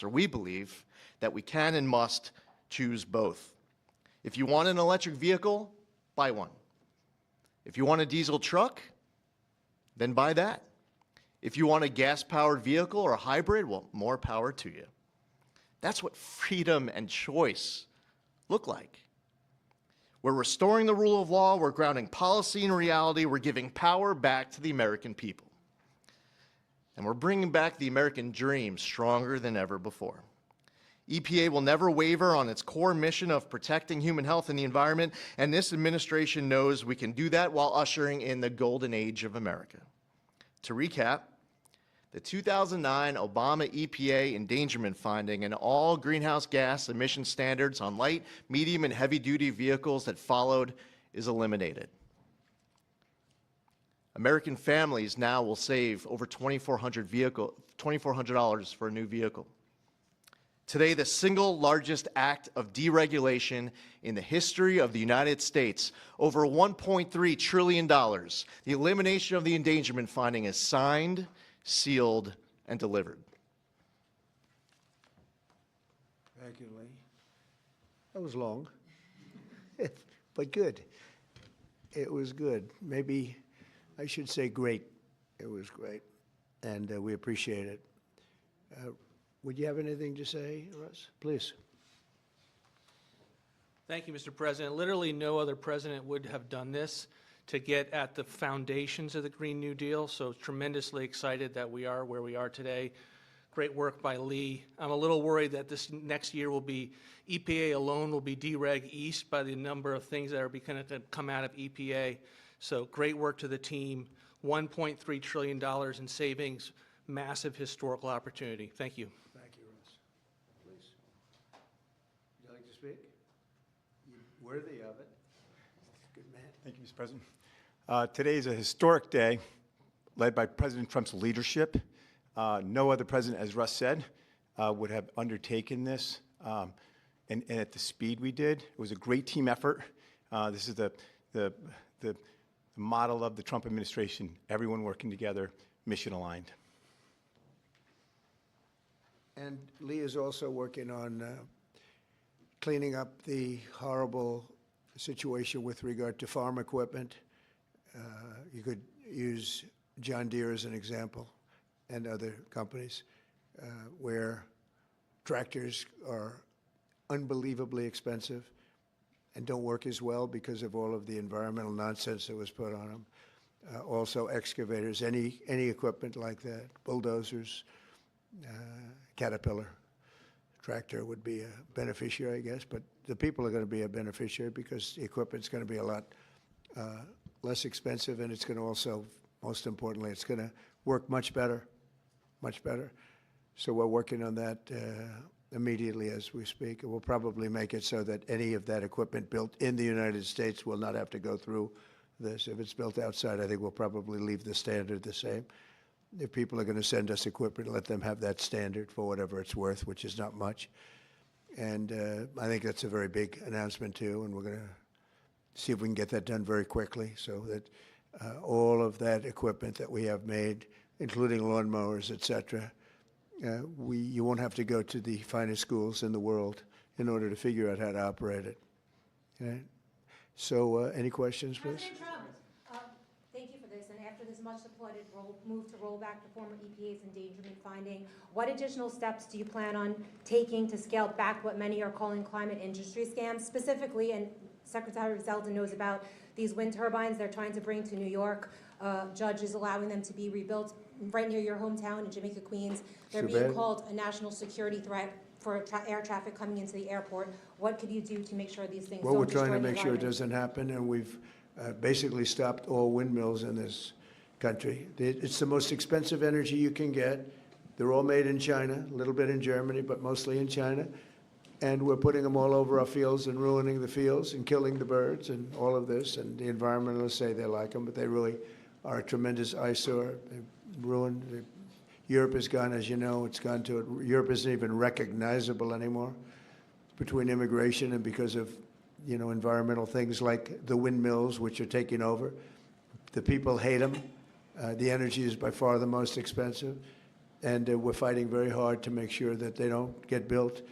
or we believe that we can and must choose both. If you want an electric vehicle, buy one. If you want a diesel truck, then buy that. If you want a gas-powered vehicle or a hybrid, well, more power to you. That's what freedom and choice look like. We're restoring the rule of law, we're grounding policy in reality, we're giving power back to the American people. And we're bringing back the American dream stronger than ever before. EPA will never waver on its core mission of protecting human health and the environment, and this administration knows we can do that while ushering in the golden age of America. To recap, the 2009 Obama EPA endangerment finding and all greenhouse gas emission standards on light, medium, and heavy-duty vehicles that followed is eliminated. American families now will save over $2,400 for a new vehicle. Today, the single largest act of deregulation in the history of the United States, over $1.3 trillion, the elimination of the endangerment finding is signed, sealed, and delivered. Thank you, Lee. That was long, but good. It was good. Maybe I should say great. It was great, and we appreciate it. Would you have anything to say, Russ? Please. Thank you, Mr. President. Literally no other president would have done this to get at the foundations of the Green New Deal, so tremendously excited that we are where we are today. Great work by Lee. I'm a little worried that this next year will be, EPA alone will be dereg east by the number of things that are going to come out of EPA. So great work to the team. $1.3 trillion in savings, massive historical opportunity. Thank you. Thank you, Russ. Please. Would you like to speak? You're worthy of it. Good man. Thank you, Mr. President. Today is a historic day led by President Trump's leadership. No other president, as Russ said, would have undertaken this and at the speed we did. It was a great team effort. This is the model of the Trump administration, everyone working together, mission aligned. And Lee is also working on cleaning up the horrible situation with regard to farm equipment. You could use John Deere as an example and other companies where tractors are unbelievably expensive and don't work as well because of all of the environmental nonsense that was put on them. Also excavators, any equipment like that, bulldozers, Caterpillar tractor would be a beneficiary, I guess, but the people are going to be a beneficiary because the equipment's going to be a lot less expensive, and it's going to also, most importantly, it's going to work much better, much better. So we're working on that immediately as we speak. And we'll probably make it so that any of that equipment built in the United States will not have to go through this. If it's built outside, I think we'll probably leave the standard the same. If people are going to send us equipment, let them have that standard for whatever it's worth, which is not much. And I think that's a very big announcement, too, and we're going to see if we can get that done very quickly so that all of that equipment that we have made, including lawnmowers, et cetera, you won't have to go to the finest schools in the world in order to figure out how to operate it. Okay? So any questions, please? President Trump, thank you for this. And after this much-supported move to roll back the former EPA's endangerment finding, what additional steps do you plan on taking to scale back what many are calling climate industry scams? Specifically, and Secretary Zeldin knows about these wind turbines they're trying to bring to New York. Judge is allowing them to be rebuilt right near your hometown in Jamaica, Queens. They're being called a national security threat for air traffic coming into the airport. What could you do to make sure these things don't destroy the environment? Well, we're trying to make sure it doesn't happen, and we've basically stopped all windmills in this country. It's the most expensive energy you can get. They're all made in China, a little bit in Germany, but mostly in China. And we're putting them all over our fields and ruining the fields and killing the birds and all of this. And the environmentalists say they like them, but they really are a tremendous eyesore. They ruined. Europe has gone, as you know, it's gone to it. Europe isn't even recognizable anymore between immigration and because of, you know, environmental things like the windmills, which are taking over. The people hate them. The energy is by far the most expensive. and we're fighting very hard to make sure that they don't get built.